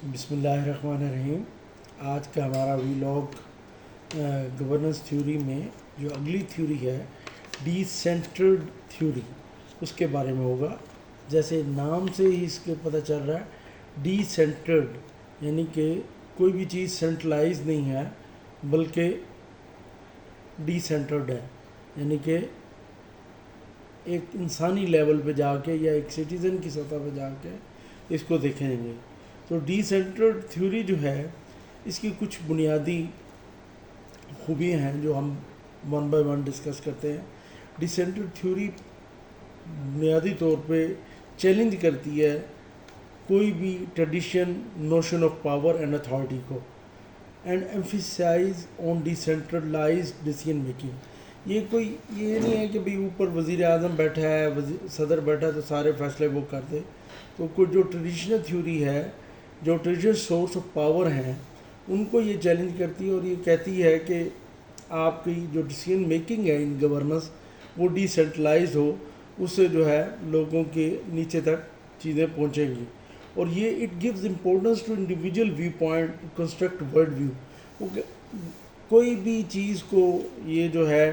بسم اللہ الرحمن الرحیم۔ آج کا ہمارا ویلاگ گورننس تھیوری میں جو اگلی تھیوری ہے ڈی سینٹرڈ تھیوری، اس کے بارے میں ہوگا۔ جیسے نام سے ہی اس کے پتہ چل رہا ہے، ڈی سینٹرڈ یعنی کہ کوئی بھی چیز سینٹرلائز نہیں ہے بلکہ ڈی سینٹرڈ ہے، یعنی کہ ایک انسانی لیول پہ جا کے یا ایک سٹیزن کی سطح پہ جا کے اس کو دیکھیں گے۔ تو ڈی سینٹرڈ تھیوری جو ہے، اس کی کچھ بنیادی خوبیاں ہیں جو ہم ون بائی ون ڈسکس کرتے ہیں۔ ڈی سینٹرڈ تھیوری بنیادی طور پہ چیلنج کرتی ہے کوئی بھی tradition notion of power and authority کو، and emphasise on decentralised decision making. یہ نہیں ہے کہ بھئی اوپر وزیر اعظم بیٹھا ہے، صدر بیٹھا ہے تو سارے فیصلے وہ کر دے۔ تو کوئی جو ٹریڈیشنل تھیوری ہے، جو ٹریڈیشنل سورس آف پاور ہیں، ان کو یہ چیلنج کرتی ہے اور یہ کہتی ہے کہ آپ کی جو ڈیسیژن میکنگ ہے ان گورننس، وہ ڈی سینٹرلائز ہو، اس سے جو ہے لوگوں کے نیچے تک چیزیں پہنچیں گی۔ اور یہ it gives importance to individual view point to construct world view. کوئی بھی چیز کو یہ جو ہے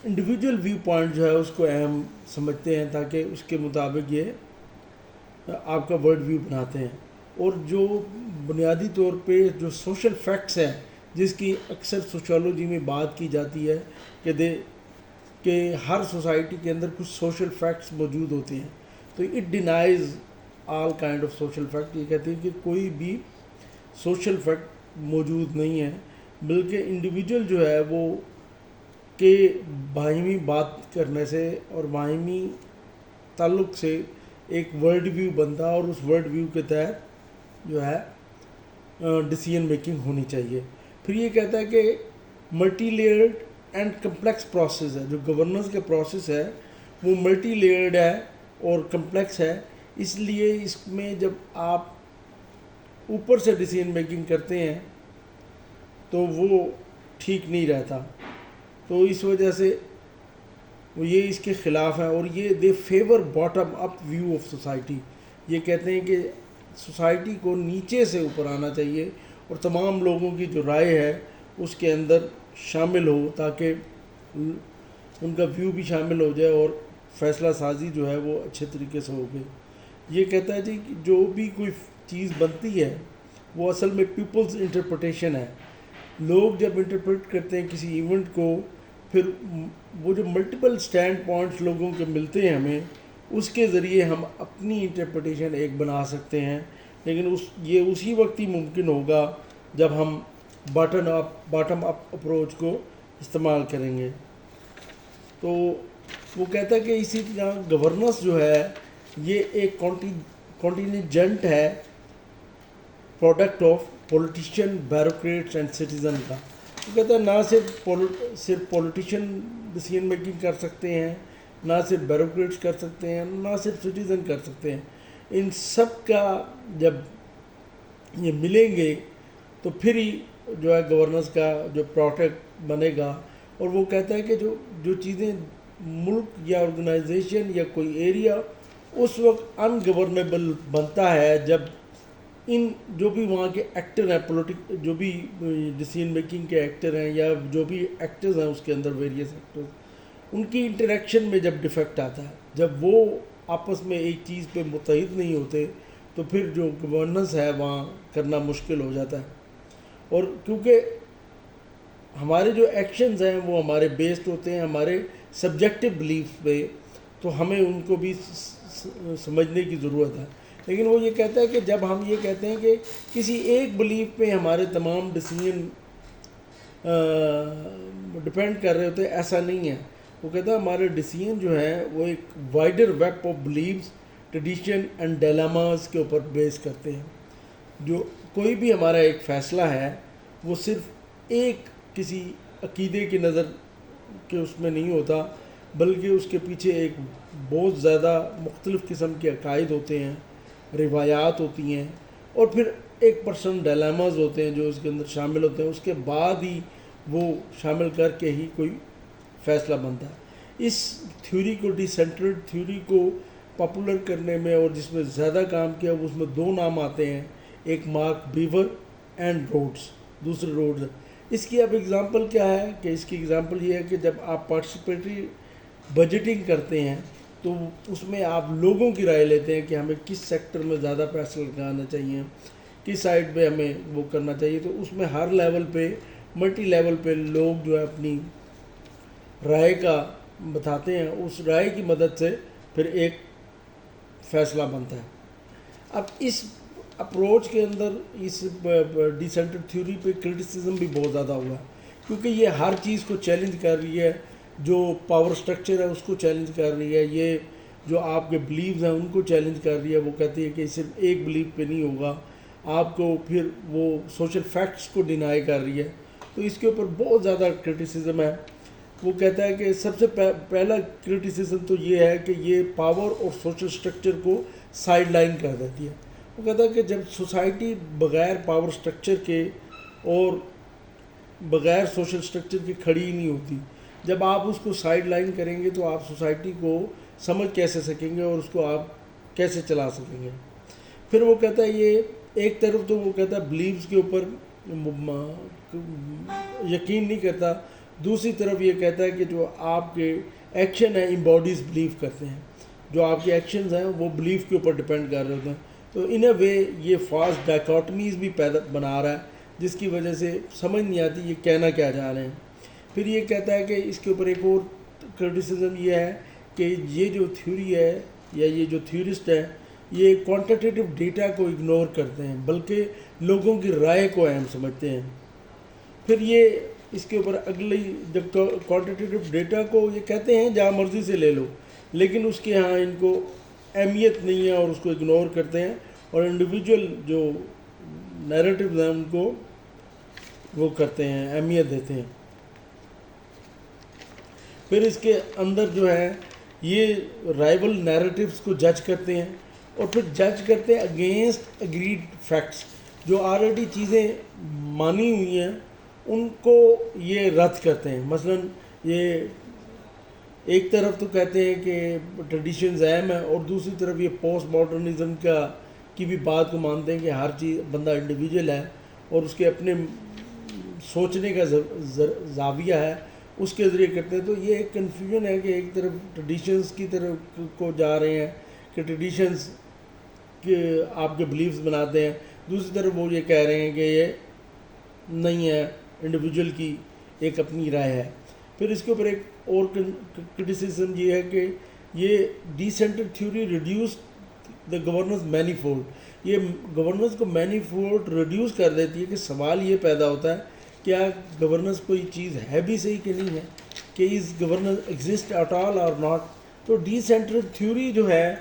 انڈیویجول ویو پوائنٹ جو ہے اس کو اہم سمجھتے ہیں، تاکہ اس کے مطابق یہ آپ کا ورلڈ ویو بناتے ہیں۔ اور جو بنیادی طور پہ جو سوشل فیکٹس ہیں، جس کی اکثر سوشالوجی میں بات کی جاتی ہے کہ ہر سوسائٹی کے اندر کچھ سوشل فیکٹس موجود ہوتے ہیں، تو it denies all kind of social fact. یہ کہتے ہیں کہ کوئی بھی سوشل فیکٹ موجود نہیں ہے، بلکہ انڈیویجول جو ہے وہ کہ باہمی بات کرنے سے اور باہمی تعلق سے ایک ورلڈ ویو بنتا ہے، اور اس ورلڈ ویو کے تحت جو ہے ڈیسیژن میکنگ ہونی چاہیے۔ پھر یہ کہتا ہے کہ multi Laird and complex process ہے، جو گورننس کا پروسیس ہے وہ ملٹی لیئرڈ ہے اور کمپلیکس ہے، اس لیے اس میں جب آپ اوپر سے ڈیسیژن میکنگ کرتے ہیں تو وہ ٹھیک نہیں رہتا۔ تو اس وجہ سے یہ اس کے خلاف ہے، اور یہ they favour bottom up view of society. یہ کہتے ہیں کہ سوسائٹی کو نیچے سے اوپر آنا چاہیے اور تمام لوگوں کی جو رائے ہے اس کے اندر شامل ہو، تاکہ ان کا ویو بھی شامل ہو جائے اور فیصلہ سازی جو ہے وہ اچھے طریقے سے ہو گئی۔ یہ کہتا ہے جی کہ جو بھی کوئی چیز بنتی ہے وہ اصل میں پیپلز انٹرپریٹیشن ہے۔ لوگ جب انٹرپریٹ کرتے ہیں کسی ایونٹ کو، پھر وہ جو ملٹیپل سٹینڈ پوائنٹس لوگوں کے ملتے ہیں ہمیں، اس کے ذریعے ہم اپنی انٹرپریٹیشن ایک بنا سکتے ہیں، لیکن یہ اسی وقت ہی ممکن ہوگا جب ہم باٹم اپ اپروچ کو استعمال کریں گے۔ تو وہ کہتا ہے کہ اسی طرح گورننس جو ہے یہ ایک کانٹینجنٹ ہے product of politician, bureaucrats and citizen کا۔ وہ کہتا ہے نہ صرف پولیٹیشین ڈیسیژن میکنگ کر سکتے ہیں، نہ صرف بیوروکریٹس کر سکتے ہیں، نہ صرف سٹیزن کر سکتے ہیں، ان سب کا جب یہ ملیں گے تو پھر ہی جو ہے گورننس کا جو پروڈکٹ بنے گا۔ اور وہ کہتا ہے کہ جو چیزیں ملک یا آرگنائزیشن یا کوئی ایریا اس وقت ان گورنیبل بنتا ہے جب ان جو بھی وہاں کے ایکٹر ہیں، جو بھی ڈیسیژن میکنگ کے ایکٹر ہیں یا جو بھی ایکٹرز ہیں اس کے اندر ویریس ایکٹرز، ان کی انٹریکشن میں جب ڈیفیکٹ آتا ہے، جب وہ آپس میں ایک چیز پہ متحد نہیں ہوتے، تو پھر جو گورننس ہے وہاں کرنا مشکل ہو جاتا ہے۔ اور کیونکہ ہمارے جو ایکشنز ہیں وہ ہمارے بیسڈ ہوتے ہیں ہمارے سبجیکٹو بلیف پہ، تو ہمیں ان کو بھی سمجھنے کی ضرورت ہے۔ لیکن وہ یہ کہتا ہے کہ جب ہم یہ کہتے ہیں کہ کسی ایک بلیف پہ ہمارے تمام ڈیسیژن ڈپینڈ کر رہے ہوتے، ایسا نہیں ہے۔ وہ کہتا ہے ہمارے ڈیسیژن جو ہیں وہ ایک wider web of beliefs, tradition and dilemmas کے اوپر بیس کرتے ہیں۔ جو کوئی بھی ہمارا ایک فیصلہ ہے وہ صرف ایک کسی عقیدے کی نظر کے اس میں نہیں ہوتا، بلکہ اس کے پیچھے ایک بہت زیادہ مختلف قسم کے عقائد ہوتے ہیں، روایات ہوتی ہیں، اور پھر ایک پرسن ڈائلاماز ہوتے ہیں جو اس کے اندر شامل ہوتے ہیں، اس کے بعد ہی وہ شامل کر کے ہی کوئی فیصلہ بنتا ہے۔ اس تھیوری کو، ڈی سینٹرڈ تھیوری کو پاپولر کرنے میں اور جس میں زیادہ کام کیا اس میں 2 نام آتے ہیں، ایک مارک بیور اینڈ روڈس، دوسرے روڈز۔ اس کی اب اگزامپل کیا ہے کہ اس کی اگزامپل یہ ہے کہ جب آپ پارٹیسپیٹری بجٹنگ کرتے ہیں تو اس میں آپ لوگوں کی رائے لیتے ہیں کہ ہمیں کس سیکٹر میں زیادہ پیسہ لگانا چاہیے، کس سائڈ پہ ہمیں وہ کرنا چاہیے، تو اس میں ہر لیول پہ، ملٹی لیول پہ لوگ جو ہے اپنی رائے کا بتاتے ہیں، اس رائے کی مدد سے پھر ایک فیصلہ بنتا ہے۔ اب اس اپروچ کے اندر اس ڈی سینٹرڈ تھیوری پہ کرٹیسزم بھی بہت زیادہ ہوا ہے، کیونکہ یہ ہر چیز کو چیلنج کر رہی ہے، جو پاور سٹرکچر ہے اس کو چیلنج کر رہی ہے، یہ جو آپ کے بلیوز ہیں ان کو چیلنج کر رہی ہے۔ وہ کہتی ہے کہ صرف ایک بلیو پہ نہیں ہوگا، آپ کو پھر وہ سوشل فیکٹس کو ڈینائی کر رہی ہے، تو اس کے اوپر بہت زیادہ کرٹیسزم ہے۔ وہ کہتا ہے کہ سب سے پہلا کرٹیسزم تو یہ ہے کہ یہ پاور اور سوشل سٹرکچر کو سائیڈ لائن کر دیتی ہے۔ وہ کہتا ہے کہ جب سوسائٹی بغیر پاور سٹرکچر کے اور بغیر سوشل سٹرکچر کے کھڑی ہی نہیں ہوتی، جب آپ اس کو سائیڈ لائن کریں گے تو آپ سوسائٹی کو سمجھ کیسے سکیں گے اور اس کو آپ کیسے چلا سکیں گے۔ پھر وہ کہتا ہے یہ ایک طرف تو وہ کہتا ہے بلیوز کے اوپر یقین نہیں کرتا، دوسری طرف یہ کہتا ہے کہ جو آپ کے ایکشن ہیں امباڈیز بلیو کرتے ہیں، جو آپ کے ایکشنز ہیں وہ بلیف کے اوپر ڈپینڈ کر رہے ہوتے ہیں۔ تو ان اے وے یہ فاسٹ ڈائکاٹمیز بھی بنا رہا ہے، جس کی وجہ سے سمجھ نہیں آتی یہ کہنا کیا جا رہے ہیں۔ پھر یہ کہتا ہے کہ اس کے اوپر ایک اور کرٹیسزم یہ ہے کہ یہ جو تھیوری ہے یا یہ جو تھیورسٹ ہے یہ کوانٹیٹیو ڈیٹا کو اگنور کرتے ہیں، بلکہ لوگوں کی رائے کو اہم سمجھتے ہیں۔ پھر یہ اس کے اوپر اگلی جب کوانٹیٹیو ڈیٹا کو یہ کہتے ہیں جہاں مرضی سے لے لو، لیکن اس کے ہاں ان کو اہمیت نہیں ہے اور اس کو اگنور کرتے ہیں، اور انڈیویجول جو نیریٹیوز ہیں ان کو وہ کرتے ہیں، اہمیت دیتے ہیں۔ پھر اس کے اندر جو ہے یہ رائیول نیریٹیوز کو جج کرتے ہیں، اور پھر جج کرتے ہیں اگینسٹ اگریڈ فیکٹس، جو آلریڈی چیزیں مانی ہوئی ہیں ان کو یہ رد کرتے ہیں۔ مثلا یہ ایک طرف تو کہتے ہیں کہ ٹریڈیشنز اہم ہیں، اور دوسری طرف یہ پوسٹ ماڈرنزم کی بھی بات کو مانتے ہیں کہ ہر چیز بندہ انڈیویجول ہے اور اس کے اپنے سوچنے کا زاویہ ہے، اس کے ذریعے کرتے ہیں۔ تو یہ ایک کنفیوژن ہے کہ ایک طرف ٹریڈیشنز کی طرف کو جا رہے ہیں کہ ٹریڈیشنز کے آپ کے بلیفز بناتے ہیں، دوسری طرف وہ یہ کہہ رہے ہیں کہ یہ نہیں ہے، انڈیویجول کی ایک اپنی رائے ہے۔ پھر اس کے اوپر ایک اور کرٹیسزم یہ ہے کہ یہ D centred theory reduce the governance many fold, یہ گورننس کو مینی فولڈ ریڈیوس کر دیتی ہے کہ سوال یہ پیدا ہوتا ہے کیا گورننس کوئی چیز ہے بھی صحیح کہ نہیں ہے، کہ is governance exist at all اور ناٹ۔ تو ڈی سینٹرڈ تھیوری جو ہے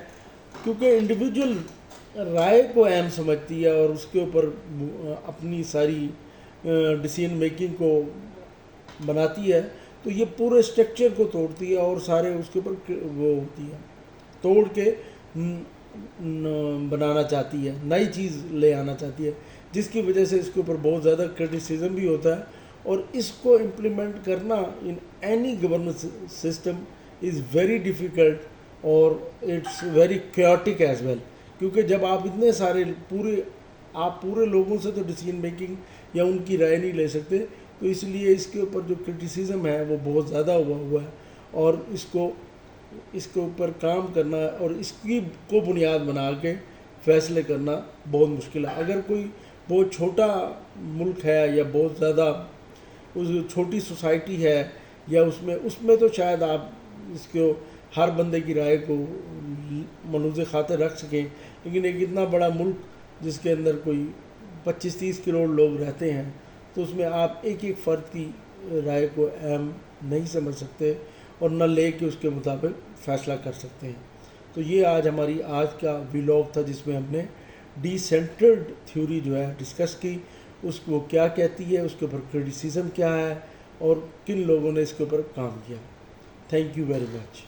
کیونکہ انڈیویجول رائے کو اہم سمجھتی ہے اور اس کے اوپر اپنی ساری ڈیسیژن میکنگ کو بناتی ہے، تو یہ پورے اسٹرکچر کو توڑتی ہے اور سارے اس کے اوپر وہ ہوتی ہے، توڑ کے بنانا چاہتی ہے، نئی چیز لے آنا چاہتی ہے، جس کی وجہ سے اس کے اوپر بہت زیادہ کرٹیسزم بھی ہوتا ہے، اور اس کو امپلیمنٹ کرنا in any governance system is very difficult اور it's very chaotic as well, کیونکہ جب آپ اتنے سارے پورے لوگوں سے تو ڈیسیژن میکنگ یا ان کی رائے نہیں لے سکتے، تو اس لیے اس کے اوپر جو کرٹیسزم ہے وہ بہت زیادہ ہوا ہے، اور اس کے اوپر کام کرنا اور اس کی کو بنیاد بنا کے فیصلے کرنا بہت مشکل ہے۔ اگر کوئی بہت چھوٹا ملک ہے یا بہت زیادہ چھوٹی سوسائٹی ہے یا اس میں تو شاید آپ اس کو ہر بندے کی رائے کو ملحوظ خاطر رکھ سکیں، لیکن ایک اتنا بڑا ملک جس کے اندر کوئی 25-30 کروڑ لوگ رہتے ہیں، تو اس میں آپ ایک فرد کی رائے کو اہم نہیں سمجھ سکتے اور نہ لے کے اس کے مطابق فیصلہ کر سکتے ہیں۔ تو یہ آج کا ویلاگ تھا جس میں ہم نے ڈی سینٹرڈ تھیوری جو ہے ڈسکس کی، اس کو کیا کہتی ہے، اس کے اوپر کرٹیسزم کیا ہے اور کن لوگوں نے اس کے اوپر کام کیا۔ Thank you very much.